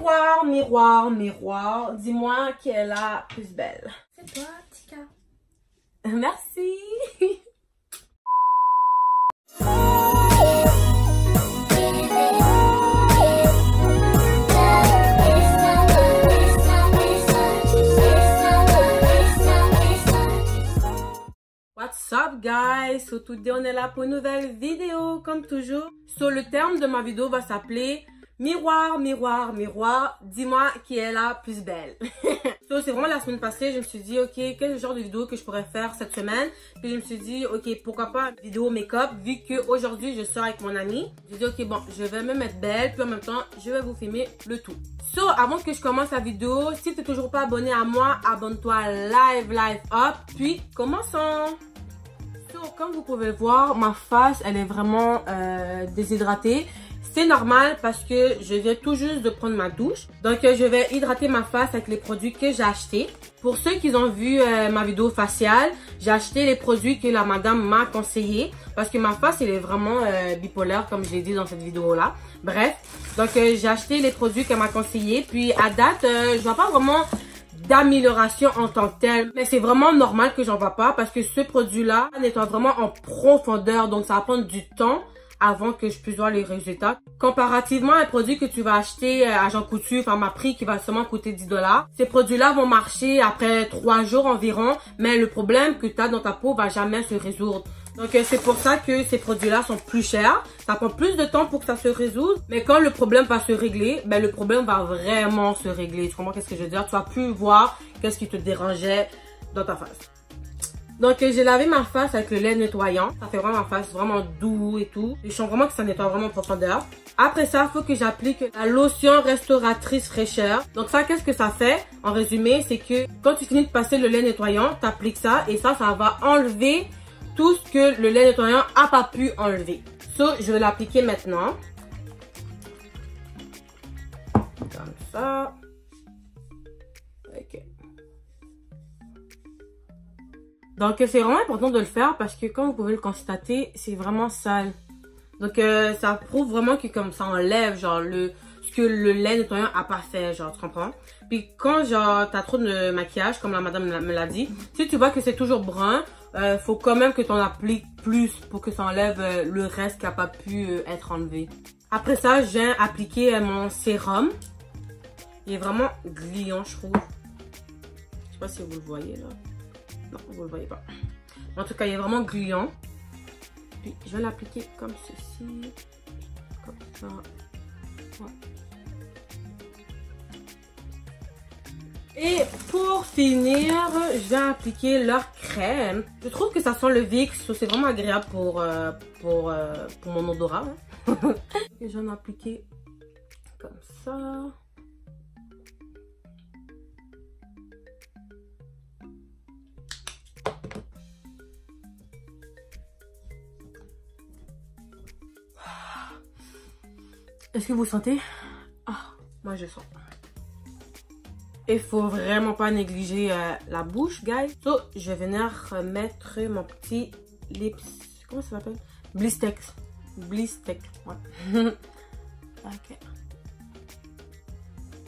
Miroir, miroir, miroir, dis-moi qui est la plus belle. C'est toi, Tika. Merci. What's up guys? So today on est là pour une nouvelle vidéo comme toujours. So le terme de ma vidéo va s'appeler miroir, miroir, miroir, dis-moi qui est la plus belle. So c'est vraiment la semaine passée, je me suis dit ok, quel genre de vidéo que je pourrais faire cette semaine. Puis je me suis dit ok, pourquoi pas une vidéo make-up vu que aujourd'hui je sors avec mon ami. J'ai dit ok bon, je vais me mettre belle puis en même temps je vais vous filmer le tout. So avant que je commence la vidéo, si tu n'es toujours pas abonné à moi, abonne-toi live up. Puis commençons. So, comme vous pouvez voir, ma face elle est vraiment déshydratée. C'est normal parce que je viens tout juste de prendre ma douche. Donc je vais hydrater ma face avec les produits que j'ai achetés. Pour ceux qui ont vu ma vidéo faciale, j'ai acheté les produits que la madame m'a conseillé. Parce que ma face elle est vraiment bipolaire comme je l'ai dit dans cette vidéo là. Bref, donc j'ai acheté les produits qu'elle m'a conseillé. Puis à date, je vois pas vraiment d'amélioration en tant que telle, mais c'est vraiment normal que j'en vois pas parce que ce produit là nettoie vraiment en profondeur, donc ça va prendre du temps avant que je puisse voir les résultats. Comparativement à un produit que tu vas acheter à Jean Coutu, enfin ma prix qui va seulement coûter 10 $, ces produits là vont marcher après 3 jours environ, mais le problème que tu as dans ta peau va jamais se résoudre. Donc c'est pour ça que ces produits-là sont plus chers. Ça prend plus de temps pour que ça se résoudre. Mais quand le problème va se régler, ben le problème va vraiment se régler. Tu comprends qu'est-ce que je veux dire? Tu vas plus voir qu'est-ce qui te dérangeait dans ta face. Donc j'ai lavé ma face avec le lait nettoyant. Ça fait vraiment ma face vraiment doux et tout. Je sens vraiment que ça nettoie vraiment en profondeur. Après ça, il faut que j'applique la lotion restauratrice fraîcheur. Donc ça, qu'est-ce que ça fait? En résumé, c'est que quand tu finis de passer le lait nettoyant, tu appliques ça et ça va enlever tout ce que le lait nettoyant a pas pu enlever. So, je vais l'appliquer maintenant. Comme ça. Ok. Donc, c'est vraiment important de le faire parce que comme vous pouvez le constater, c'est vraiment sale. Donc, ça prouve vraiment que comme ça enlève genre ce que le lait nettoyant a pas fait, genre, tu comprends? Puis quand genre t'as trop de maquillage, comme la madame me l'a dit, si tu vois que c'est toujours brun, faut quand même que tu en appliques plus pour que ça enlève le reste qui n'a pas pu être enlevé. Après ça, je viens appliquer mon sérum. Il est vraiment gluant, je trouve. Je sais pas si vous le voyez là. Non, vous le voyez pas. En tout cas, il est vraiment gluant. Puis je vais l'appliquer comme ceci. Comme ça. Ouais. Et pour finir, je vais appliquer leur crème. Je trouve que ça sent le Vicks, c'est vraiment agréable pour mon odorat. Hein. Et je vais en appliquer comme ça. Est-ce que vous sentez? Ah, moi je sens. Il faut vraiment pas négliger la bouche, guys. So, je vais venir mettre mon petit lips. Comment ça s'appelle? Blistex. Blistex, ouais. Ok.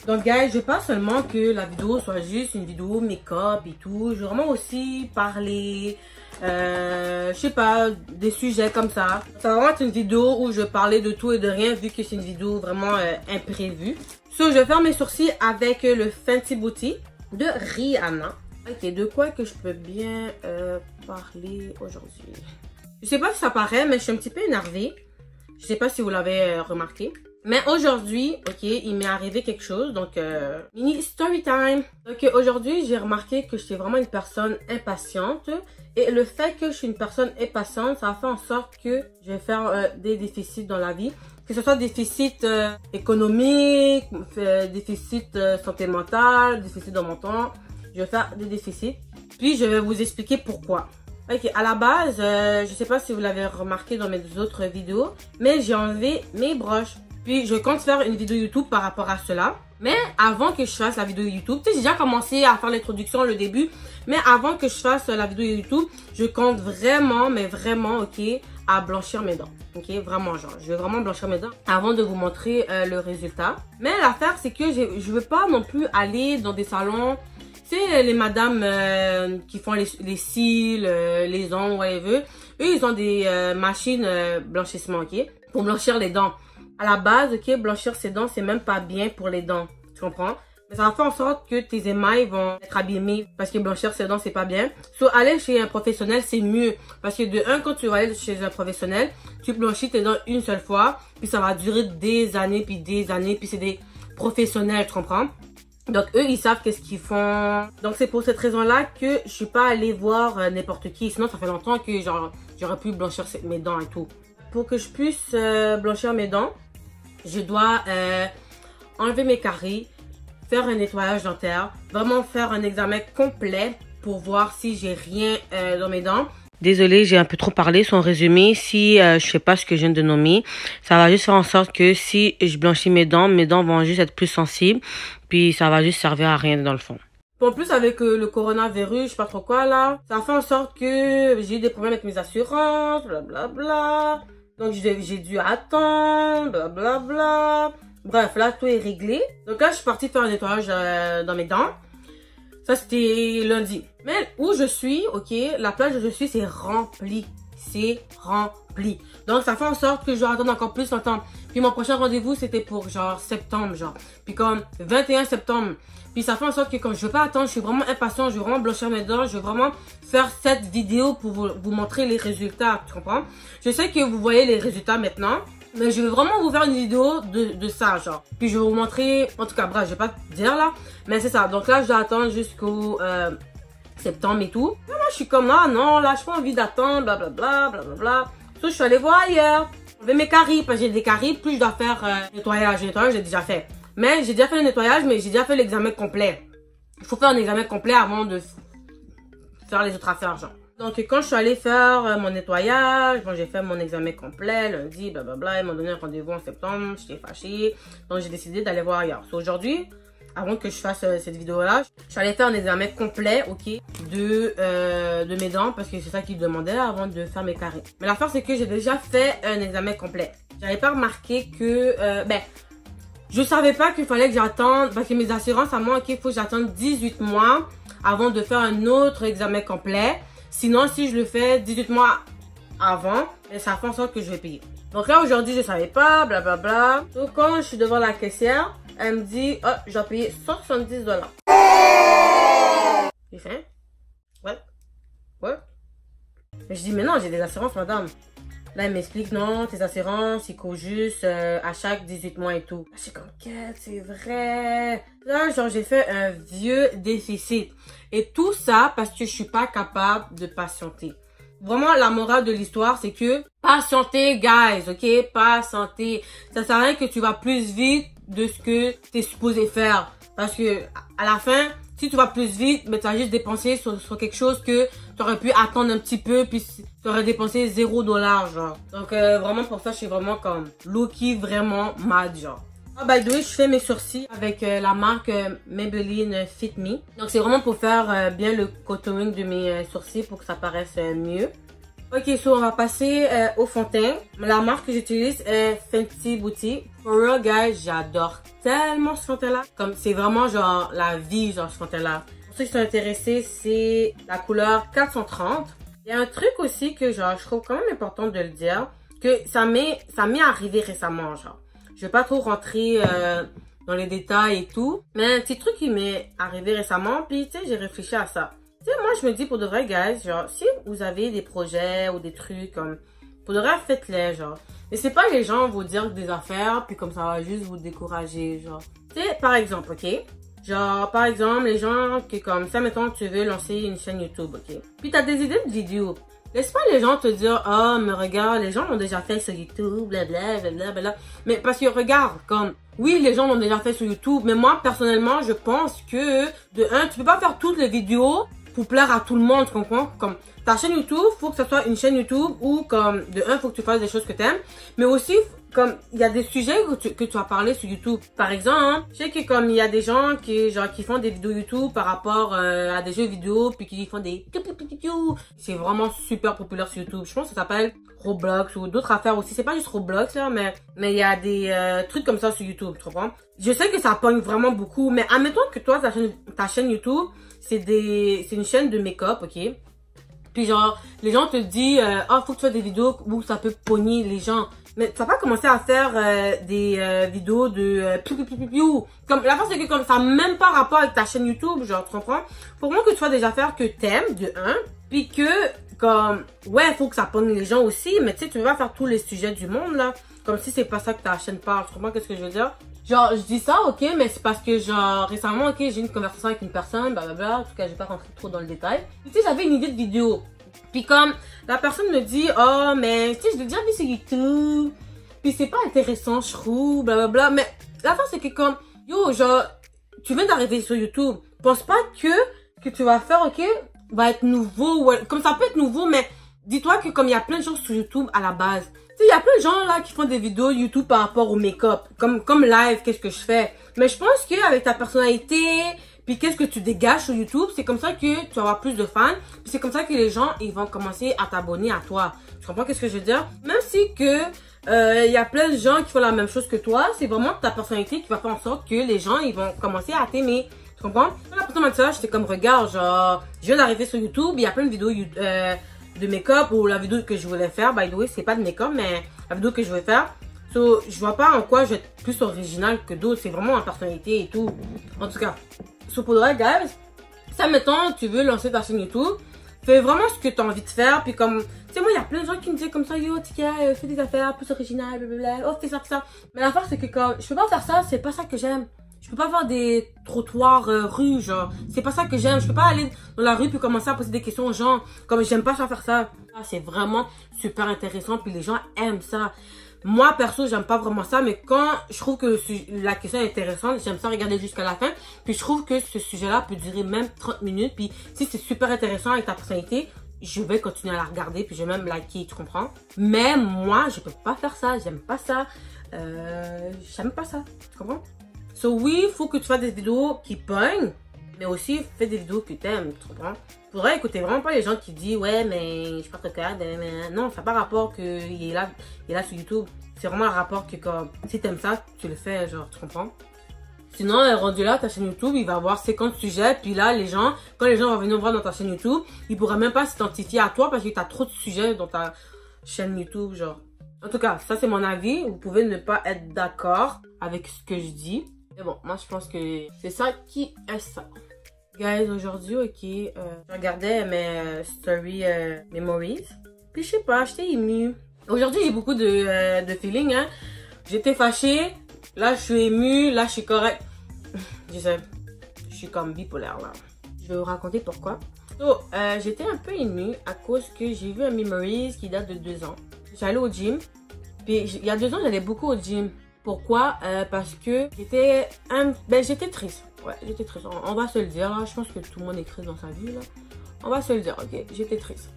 Donc, guys, je veux pas seulement que la vidéo soit juste une vidéo make-up et tout. Je veux vraiment aussi parler, je sais pas, des sujets comme ça. Ça va vraiment être une vidéo où je vais parler de tout et de rien vu que c'est une vidéo vraiment imprévue. So, je vais faire mes sourcils avec le Fenty Beauty de Rihanna. Ok, de quoi que je peux bien parler aujourd'hui? Je sais pas si ça paraît, mais je suis un petit peu énervée. Je sais pas si vous l'avez remarqué. Mais aujourd'hui, ok, il m'est arrivé quelque chose. Donc, mini story time. Donc, aujourd'hui, j'ai remarqué que j'étais vraiment une personne impatiente. Et le fait que je suis une personne impatiente, ça a fait en sorte que je vais faire des déficits dans la vie. Que ce soit déficit économique, déficit santé mentale, déficit dans mon temps. Je vais faire des déficits. Puis, je vais vous expliquer pourquoi. Ok, à la base, je sais pas si vous l'avez remarqué dans mes autres vidéos, mais j'ai enlevé mes broches. Puis, je compte faire une vidéo YouTube par rapport à cela. Mais avant que je fasse la vidéo YouTube, tu sais, j'ai déjà commencé à faire l'introduction, le début. Mais avant que je fasse la vidéo YouTube, je compte vraiment, mais vraiment, ok, à blanchir mes dents. Ok, vraiment genre, je vais vraiment blanchir mes dents avant de vous montrer le résultat. Mais l'affaire c'est que je veux pas non plus aller dans des salons. C'est les madames qui font les cils, les ongles, whatever. Eux, ils ont des machines blanchissement, ok? Pour blanchir les dents. À la base, ok, blanchir ses dents, c'est même pas bien pour les dents. Tu comprends? Mais ça va faire en sorte que tes émails vont être abîmés parce que blanchir ses dents, c'est pas bien. So, aller chez un professionnel, c'est mieux. Parce que de un, quand tu vas aller chez un professionnel, tu blanchis tes dents une seule fois. Puis ça va durer des années, puis c'est des professionnels, tu comprends? Donc, eux, ils savent qu'est-ce qu'ils font. Donc, c'est pour cette raison-là que je suis pas allée voir n'importe qui. Sinon, ça fait longtemps que genre j'aurais pu blanchir mes dents et tout. Pour que je puisse blanchir mes dents, je dois enlever mes caries, faire un nettoyage dentaire, vraiment faire un examen complet pour voir si j'ai rien dans mes dents. Désolée, j'ai un peu trop parlé. Son résumé, si je sais pas ce que je viens de nommer, ça va juste faire en sorte que si je blanchis mes dents vont juste être plus sensibles, puis ça va juste servir à rien dans le fond. En plus, avec le coronavirus, je sais pas trop quoi là, ça fait en sorte que j'ai eu des problèmes avec mes assurances, blablabla. Donc j'ai dû attendre, blablabla. Bref, là, tout est réglé. Donc là, je suis partie faire un nettoyage dans mes dents. Ça, c'était lundi. Mais où je suis, ok, la plage où je suis, c'est rempli. C'est rempli. Donc, ça fait en sorte que je dois attendre encore plus longtemps. Puis mon prochain rendez-vous, c'était pour genre septembre, genre. Puis comme 21 septembre. Puis ça fait en sorte que quand je veux pas attendre, je suis vraiment impatient. Je veux vraiment blanchir mes dents. Je veux vraiment faire cette vidéo pour vous montrer les résultats. Tu comprends? Je sais que vous voyez les résultats maintenant. Mais je vais vraiment vous faire une vidéo de ça, genre. Puis je vais vous montrer, en tout cas, bref, je vais pas te dire là. Mais c'est ça. Donc là, je dois attendre jusqu'au septembre et tout. Là, moi, je suis comme, ah non, là, je pas envie d'attendre, blablabla, blablabla. Donc, je suis allée voir ailleurs. Enlever mes caries, parce que j'ai des caries, plus je dois faire nettoyage. Le nettoyage, j'ai déjà fait. Mais j'ai déjà fait le nettoyage, mais j'ai déjà fait l'examen complet. Il faut faire un examen complet avant de faire les autres affaires, genre. Donc, quand je suis allée faire mon nettoyage, bon, j'ai fait mon examen complet lundi, blablabla. Ils m'ont donné un rendez-vous en septembre. J'étais fâchée. Donc, j'ai décidé d'aller voir ailleurs. So, aujourd'hui, avant que je fasse cette vidéo-là, je suis allée faire un examen complet, ok, de mes dents. Parce que c'est ça qu'ils demandaient avant de faire mes caries. Mais l'affaire, c'est que j'ai déjà fait un examen complet. J'avais pas remarqué que, je savais pas qu'il fallait que j'attende, parce que mes assurances à moi, ok, il faut que j'attende 18 mois avant de faire un autre examen complet. Sinon, si je le fais 18 mois avant, ça fait en sorte que je vais payer. Donc là, aujourd'hui, je savais pas, blablabla. Donc, quand je suis devant la caissière, elle me dit, oh, je dois payer 170 $. J'ai fait, ouais. Je dis, mais non, j'ai des assurances, madame. Là, elle m'explique, non, tes assurances, ils couvrent juste à chaque 18 mois et tout. Je suis comme, quête, c'est vrai. Là, genre, j'ai fait un vieux déficit. Et tout ça parce que je suis pas capable de patienter. Vraiment, la morale de l'histoire, c'est que patienter, guys, ok? Patienter. Ça sert à rien que tu vas plus vite de ce que tu es supposé faire. Parce que, à la fin, si tu vas plus vite, mais tu vas juste dépenser sur quelque chose que tu aurais pu attendre un petit peu, puis tu aurais dépensé $0, genre. Donc, vraiment, pour ça, je suis vraiment comme low-key, vraiment mad, genre. Ah, by the way, je fais mes sourcils avec la marque Maybelline Fit Me. Donc, c'est vraiment pour faire bien le contouring de mes sourcils pour que ça paraisse mieux. Ok, so on va passer au fond de teint. La marque que j'utilise est Fenty Beauty. For real, guys, j'adore tellement ce fond de teint-là. Comme, c'est vraiment genre la vie, genre ce fond de teint-là. Pour ceux qui sont intéressés, c'est la couleur 430. Il y a un truc aussi que genre, je trouve quand même important de le dire. Que ça m'est arrivé récemment, genre. Je vais pas trop rentrer dans les détails et tout. Mais un petit truc qui m'est arrivé récemment. Puis, tu sais, j'ai réfléchi à ça. Tu sais, moi, je me dis, pour de vrai, guys, genre, si vous avez des projets ou des trucs, comme, pour de vrai, faites-les, genre. Mais c'est pas les gens vous dire des affaires, puis comme ça va juste vous décourager, genre. Tu sais, par exemple, ok? Genre, par exemple, les gens qui, comme ça, mettons, tu veux lancer une chaîne YouTube, ok? Puis t'as des idées de vidéos. Laisse pas les gens te dire, oh, mais regarde, les gens l'ont déjà fait sur YouTube, blablabla, blablabla. Mais parce que regarde, comme, oui, les gens l'ont déjà fait sur YouTube, mais moi, personnellement, je pense que, de un, tu peux pas faire toutes les vidéos pour plaire à tout le monde, tu comprends? Comme, ta chaîne YouTube, faut que ça soit une chaîne YouTube où, comme, de un, faut que tu fasses des choses que t'aimes, mais aussi, comme, il y a des sujets que tu as parlé sur YouTube. Par exemple, je sais que comme il y a des gens qui, genre, qui font des vidéos YouTube par rapport à des jeux vidéo, puis qui font des... C'est vraiment super populaire sur YouTube. Je pense que ça s'appelle Roblox ou d'autres affaires aussi. C'est pas juste Roblox, là, mais il y a des trucs comme ça sur YouTube, tu comprends? Je sais que ça pogne vraiment beaucoup, mais admettons que toi, ta chaîne YouTube, c'est une chaîne de make-up, ok? Puis genre, les gens te disent, oh, faut que tu fasses des vidéos où ça peut pogner les gens. Mais tu vas pas commencer à faire des vidéos de comme la force c'est que comme ça n'a même pas rapport avec ta chaîne YouTube, genre tu comprends? Faut vraiment que tu fasses des affaires que t'aimes de un, puis que comme ouais, faut que ça pogne les gens aussi, mais tu sais, tu veux pas faire tous les sujets du monde là, comme si c'est pas ça que ta chaîne parle. Tu comprends qu'est-ce que je veux dire? Genre, je dis ça, ok, mais c'est parce que, genre, récemment, ok, j'ai eu une conversation avec une personne, blablabla, en tout cas, je vais pas rentrer trop dans le détail. Tu sais, j'avais une idée de vidéo. Puis comme, la personne me dit, oh, mais, tu sais, je l'ai déjà vu sur YouTube. Puis c'est pas intéressant, je trouve, blablabla. Mais, la fin, c'est que comme, yo, genre, tu viens d'arriver sur YouTube. Pense pas que tu vas faire, ok, va être nouveau. Ouais, comme ça peut être nouveau, mais dis-toi que comme il y a plein de gens sur YouTube à la base. Tu sais, il y a plein de gens là qui font des vidéos YouTube par rapport au make-up. Comme live, qu'est-ce que je fais. Mais je pense qu'avec ta personnalité, puis qu'est-ce que tu dégages sur YouTube, c'est comme ça que tu vas avoir plus de fans. Puis c'est comme ça que les gens, ils vont commencer à t'abonner à toi. Tu comprends qu'est-ce que je veux dire? Même si que il y a plein de gens qui font la même chose que toi, c'est vraiment ta personnalité qui va faire en sorte que les gens, ils vont commencer à t'aimer. Tu comprends? Quand la personne m'a dit ça, j'étais comme, regarde, genre, je viens d'arriver sur YouTube, il y a plein de vidéos de make-up, ou la vidéo que je voulais faire, by the way, c'est pas de make-up, mais la vidéo que je veux faire. So, je vois pas en quoi je vais être plus original que d'autres, c'est vraiment ma personnalité et tout. En tout cas, so pour le reste, guys, ça mettons, tu veux lancer ta chaîne YouTube, fais vraiment ce que tu as envie de faire, puis comme, tu sais, moi, il y a plein de gens qui me disent comme ça, yo, Tika, fais des affaires plus originales, blablabla, oh, fais ça, fais ça. Mais l'affaire, c'est que quand je peux pas faire ça, c'est pas ça que j'aime. Je peux pas faire des trottoirs rues, genre. C'est pas ça que j'aime. Je peux pas aller dans la rue puis commencer à poser des questions aux gens. Comme j'aime pas faire ça. C'est vraiment super intéressant puis les gens aiment ça. Moi, perso, j'aime pas vraiment ça. Mais quand je trouve que la question est intéressante, j'aime ça regarder jusqu'à la fin. Puis je trouve que ce sujet-là peut durer même 30 minutes. Puis si c'est super intéressant avec ta personnalité, je vais continuer à la regarder. Puis je vais même liker, tu comprends? Mais moi, je peux pas faire ça. J'aime pas ça. J'aime pas ça. Tu comprends? So oui, il faut que tu fasses des vidéos qui pognent, mais aussi fais des vidéos que t'aimes, tu comprends? Faudrait écouter vraiment pas les gens qui disent ouais mais je suis pas très calme, mais non, ça n'a pas rapport qu'il est là sur YouTube. C'est vraiment un rapport que comme si t'aimes ça, tu le fais, genre tu comprends? Sinon, rendu là, ta chaîne YouTube, il va avoir 50 sujets, puis là, quand les gens vont venir voir dans ta chaîne YouTube, ils pourraient même pas s'identifier à toi parce que t'as trop de sujets dans ta chaîne YouTube, genre. En tout cas, ça c'est mon avis, vous pouvez ne pas être d'accord avec ce que je dis. Mais bon, moi je pense que c'est ça qui est ça. Guys, aujourd'hui, ok, je regardais mes story memories. Puis je sais pas, j'étais émue. Aujourd'hui, j'ai beaucoup de feeling, hein. J'étais fâchée, là je suis émue, là je suis correcte. Je sais, je suis comme bipolaire là. Je vais vous raconter pourquoi. So, j'étais un peu émue à cause que j'ai vu un memories qui date de 2 ans. J'allais au gym. Puis il y a 2 ans, j'allais beaucoup au gym. Pourquoi? Parce que j'étais triste. Ouais, j'étais triste. On va se le dire, là. Je pense que tout le monde est triste dans sa vie, là. On va se le dire, ok? J'étais triste.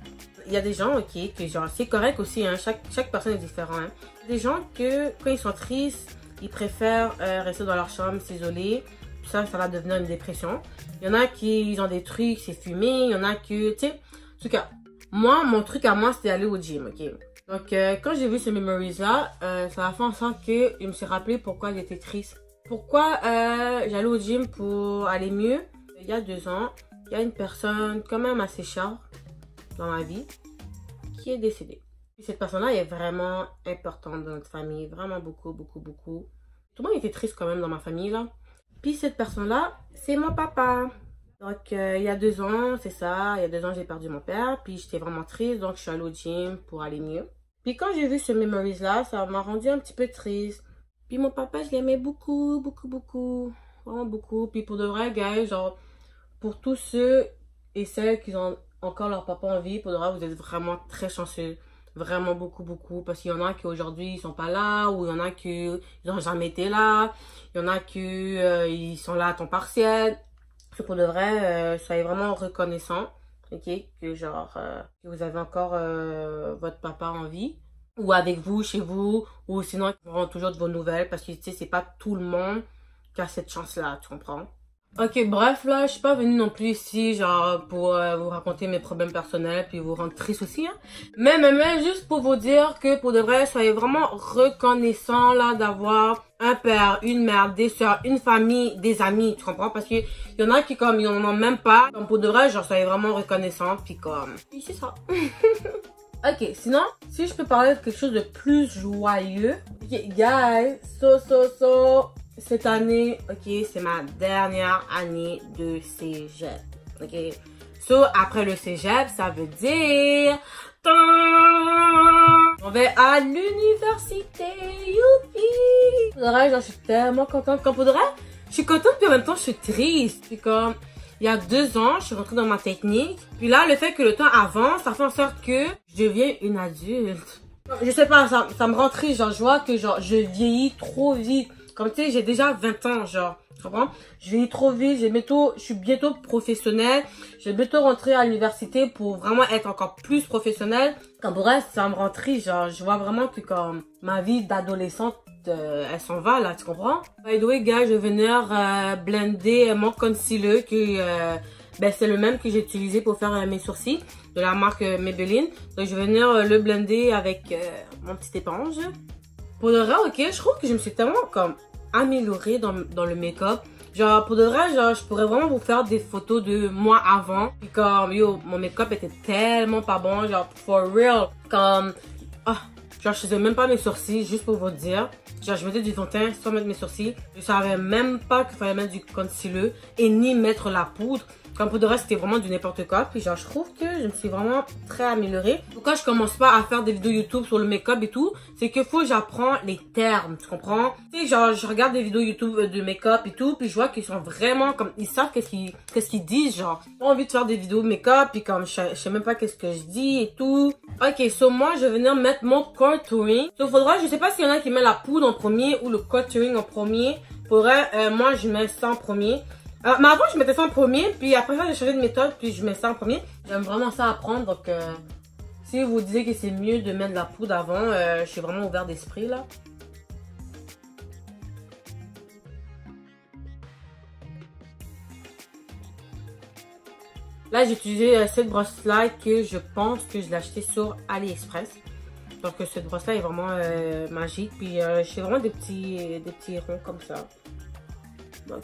Il y a des gens, ok, que genre, c'est correct aussi, hein. Chaque personne est différente, hein. Des gens que, quand ils sont tristes, ils préfèrent rester dans leur chambre, s'isoler. Ça va devenir une dépression. Il y en a qui ont des trucs, c'est fumer. Il y en a que, tu sais. En tout cas, moi, mon truc à moi, c'était aller au gym, ok? Donc, quand j'ai vu ce memories-là, ça a fait en sorte que je me suis rappelé pourquoi j'étais triste. Pourquoi j'allais au gym pour aller mieux. Il y a 2 ans, il y a une personne quand même assez chère dans ma vie qui est décédée. Et cette personne-là est vraiment importante dans notre famille. Vraiment beaucoup, beaucoup, beaucoup. Tout le monde était triste quand même dans ma famille, là. Puis cette personne-là, c'est mon papa. Donc, il y a 2 ans, c'est ça. Il y a 2 ans, j'ai perdu mon père. Puis j'étais vraiment triste. Donc, je suis allée au gym pour aller mieux. Puis quand j'ai vu ce memories-là, ça m'a rendu un petit peu triste. Puis mon papa, je l'aimais beaucoup, beaucoup, beaucoup. Vraiment beaucoup. Puis pour de vrai, guys, genre, pour tous ceux et celles qui ont encore leur papa en vie, pour de vrai, vous êtes vraiment très chanceux. Vraiment beaucoup, beaucoup. Parce qu'il y en a qui aujourd'hui, ils sont pas là. Ou il y en a qui ils n'ont jamais été là. Il y en a qui ils sont là à temps partiel. Pour de vrai, soyez vraiment reconnaissant. Ok, que genre, que vous avez encore votre papa en vie, ou avec vous, chez vous, ou sinon, ils auront toujours de vos nouvelles, parce que, tu sais, c'est pas tout le monde qui a cette chance-là, tu comprends? Ok, bref, là, je suis pas venue non plus ici, genre, pour vous raconter mes problèmes personnels, puis vous rendre triste aussi, hein. Mais, juste pour vous dire que, pour de vrai, soyez vraiment reconnaissants, là, d'avoir un père, une mère, des soeurs, une famille, des amis, tu comprends? Parce que y en a qui, comme, ils en ont même pas. Comme pour de vrai, genre, soyez vraiment reconnaissants, puis comme, puis c'est ça. Ok, sinon, si je peux parler de quelque chose de plus joyeux. Ok, guys, cette année, ok, c'est ma dernière année de cégep. Ok, après le cégep, ça veut dire... On va à l'université, youpi! Pour de vrai, genre, je suis tellement contente. Comme pour de vrai, je suis contente, puis en même temps, je suis triste. Puis comme, il y a 2 ans, je suis rentrée dans ma technique. Puis là, le fait que le temps avance, ça fait en sorte que je deviens une adulte. Je sais pas, ça me rend triste, genre, je vois que, genre, je vieillis trop vite. Comme, tu sais, j'ai déjà 20 ans, genre, tu comprends? Je vieillis trop vite, je suis bientôt professionnelle. Je vais bientôt rentrer à l'université pour vraiment être encore plus professionnelle. Comme pour elle, ça me rend triste, genre, je vois vraiment que, comme, ma vie d'adolescente, elle s'en va, là, tu comprends? By the way, gars, je vais venir blender mon concealer que... ben, c'est le même que j'ai utilisé pour faire mes sourcils de la marque Maybelline. Donc, je vais venir le blender avec mon petite éponge. Pour de vrai, ok, je trouve que je me suis tellement comme améliorée dans le make-up. Genre, pour de vrai, genre, je pourrais vraiment vous faire des photos de moi avant. Puis comme, yo, mon make-up était tellement pas bon, genre, for real. Comme, genre, je faisais même pas mes sourcils, juste pour vous dire. Genre, je mettais du fond de teint sans mettre mes sourcils. Je savais même pas qu'il fallait mettre du concealer et ni mettre la poudre. Comme pour de reste, c'était vraiment du n'importe quoi. Puis genre, je trouve que je me suis vraiment très améliorée. Pourquoi je commence pas à faire des vidéos YouTube sur le make-up et tout? C'est que faut que j'apprends les termes, tu comprends? Tu sais, genre, je regarde des vidéos YouTube de make-up et tout. Puis je vois qu'ils sont vraiment comme, ils savent qu'est-ce qu'ils disent, genre. J'ai envie de faire des vidéos make-up. Puis comme, je sais même pas qu'est-ce que je dis et tout. Ok, moi, je vais venir mettre mon contouring. Faudra, je sais pas s'il y en a qui met la poudre en premier ou le contouring en premier. Faudrait, moi, je mets ça en premier. Mais avant, je mettais ça en premier, puis après ça, j'ai changé de méthode, puis je mets ça en premier. J'aime vraiment ça apprendre, donc si vous disiez que c'est mieux de mettre de la poudre avant, je suis vraiment ouvert d'esprit, là. Là, j'ai utilisé cette brosse-là que je pense que je l'ai achetée sur AliExpress. Donc, cette brosse-là est vraiment magique, puis je fais vraiment des petits ronds comme ça. Donc...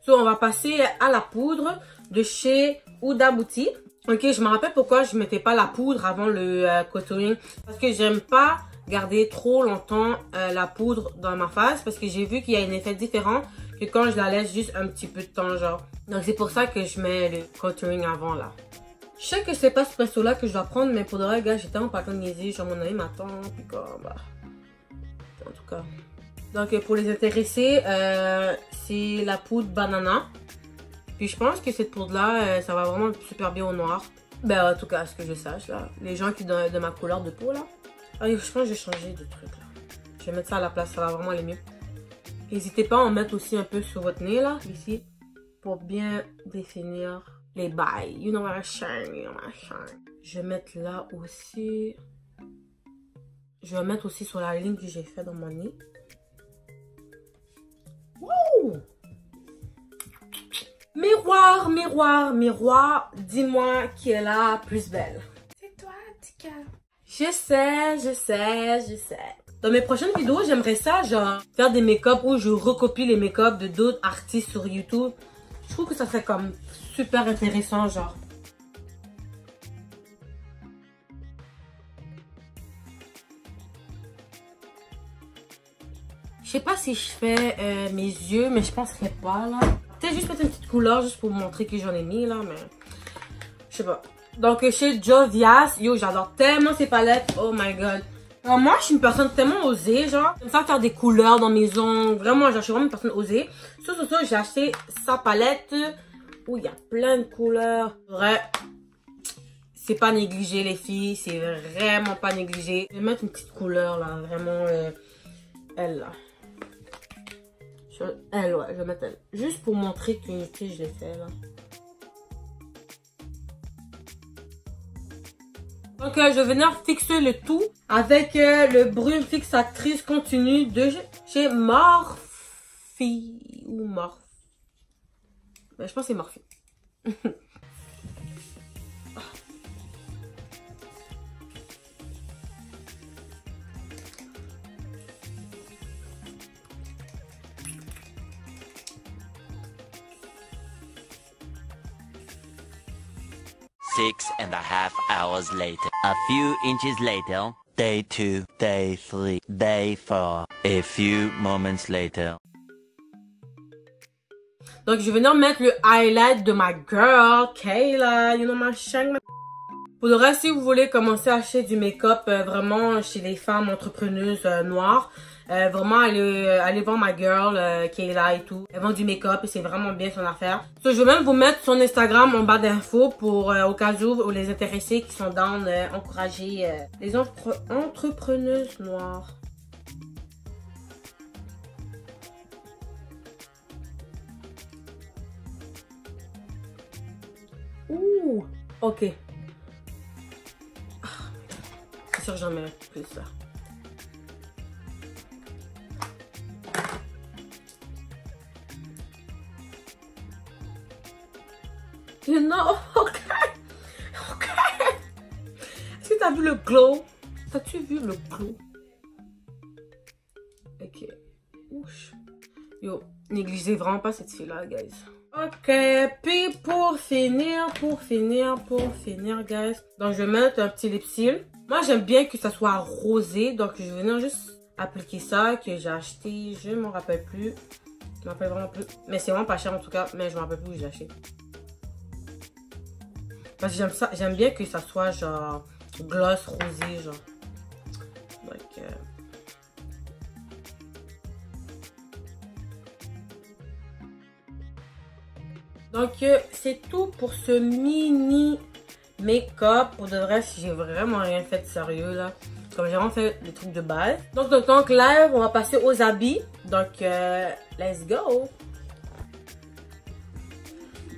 on va passer à la poudre de chez Huda Beauty. Ok, je me rappelle pourquoi je mettais pas la poudre avant le contouring. Parce que j'aime pas garder trop longtemps la poudre dans ma face. Parce que j'ai vu qu'il y a un effet différent que quand je la laisse juste un petit peu de temps, genre. Donc c'est pour ça que je mets le contouring avant, là. Je sais que c'est pas ce pinceau-là que je dois prendre, mais pour de vrai, gars, j'ai tellement pas le temps de niaiser. Genre, mon ami m'attend, puis comme, bah... En tout cas... Donc, pour les intéressés, c'est la poudre banana. Puis, je pense que cette poudre-là, ça va vraiment super bien au noir. Ben, en tout cas, à ce que je sache, là. Les gens qui ont de ma couleur de peau, là. Ah, je pense que je vais changer de truc, là. Je vais mettre ça à la place, ça va vraiment aller mieux. N'hésitez pas à en mettre aussi un peu sur votre nez, là, ici. Pour bien définir les bails. You know what I shine, you know what I shine. Je vais mettre là aussi. Je vais mettre aussi sur la ligne que j'ai fait dans mon nez. Wow! Miroir, miroir, miroir, dis-moi qui est la plus belle. C'est toi, Tika. Je sais. Dans mes prochaines vidéos, j'aimerais ça, genre, faire des make-up où je recopie les make-up de d'autres artistes sur YouTube. Je trouve que ça serait comme super intéressant, genre. Je sais pas si je fais mes yeux, mais je penserais pas, là. Peut-être juste mettre une petite couleur, juste pour vous montrer que j'en ai mis, là, mais... Je sais pas. Donc, chez Jovias, yo, j'adore tellement ces palettes. Oh my god. Alors, moi, je suis une personne tellement osée, genre. J'aime ça faire des couleurs dans mes ongles. Vraiment, genre, je suis vraiment une personne osée. J'ai acheté sa palette où il y a plein de couleurs. Vrai. C'est pas négligé, les filles. C'est vraiment pas négligé. Je vais mettre une petite couleur, là. Vraiment, elle, là. Elle, ouais, je vais mettre elle. Juste pour montrer que tu sais, je l'ai fait là. Donc, je vais venir fixer le tout avec le brume fixatrice continue de chez Morphe ou Morphe. Ben, je pense que c'est Morphe. 6.5 hours later. A few inches later. Day 2, day 3, day 4. A few moments later. Donc, je vais venir mettre le highlight de ma girl, Kayla. You know my shang. Pour le reste, si vous voulez commencer à acheter du make-up vraiment chez les femmes entrepreneuses noires, vraiment allez voir ma girl, Kayla et tout. Elle vend du make-up et c'est vraiment bien son affaire. So, je vais même vous mettre son Instagram en bas d'infos pour au cas où les intéressés qui sont down, encourager les entrepreneuses noires. Ouh, ok. C'est sûr que j'en mets plus là. You know, ok. Ok. Est-ce que t'as vu le glow? T'as-tu vu le glow? Ok. Ouch. Yo, négligez vraiment pas cette fille-là, guys. Ok, puis pour finir, guys. Donc, je vais mettre un petit lipsil. Moi, j'aime bien que ça soit rosé. Donc, je vais venir juste appliquer ça que j'ai acheté. Je ne m'en rappelle plus. Je m'en rappelle vraiment plus. Mais c'est vraiment pas cher en tout cas. Mais je me rappelle plus où j'ai acheté. Parce que j'aime ça. J'aime bien que ça soit genre gloss rosé, genre. Donc, Donc, c'est tout pour ce mini make-up. Pour de vrai, si j'ai vraiment rien fait de sérieux, là. Comme j'ai vraiment fait les trucs de base. Donc, là, on va passer aux habits. Donc, let's go!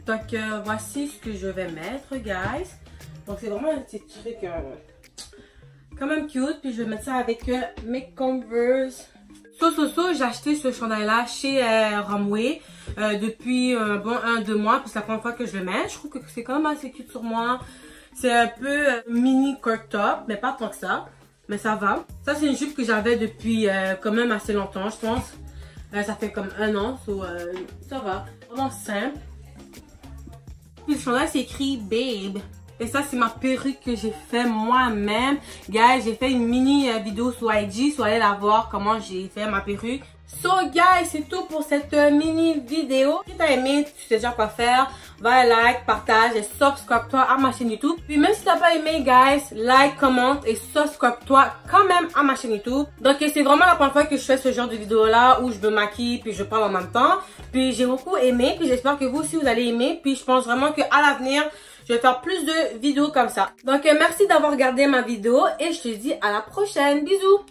Donc, voici ce que je vais mettre, guys. Donc, c'est vraiment un petit truc quand même cute. Puis, je vais mettre ça avec mes Converse. J'ai acheté ce chandail-là chez Romwe depuis bon 1-2 mois. Puis c'est la première fois que je le mets. Je trouve que c'est quand même assez cute sur moi. C'est un peu mini crop top, mais pas tant que ça. Mais ça va. Ça, c'est une jupe que j'avais depuis quand même assez longtemps, je pense. Ça fait comme 1 an. Ça va. Vraiment simple. Puis le chandail, c'est écrit Babe. Et ça, c'est ma perruque que j'ai fait moi-même. Guys, j'ai fait une mini vidéo sur IG. So, allez la voir comment j'ai fait ma perruque. So, guys, c'est tout pour cette mini vidéo. Si t'as aimé, tu sais déjà quoi faire. Va like, partage et subscribe-toi à ma chaîne YouTube. Puis même si t'as pas aimé, guys, like, commente et subscribe-toi quand même à ma chaîne YouTube. Donc, c'est vraiment la première fois que je fais ce genre de vidéo-là où je me maquille puis je parle en même temps. Puis j'ai beaucoup aimé. Puis j'espère que vous aussi, vous allez aimer. Puis je pense vraiment qu'à l'avenir, je vais faire plus de vidéos comme ça. Donc, merci d'avoir regardé ma vidéo et je te dis à la prochaine. Bisous!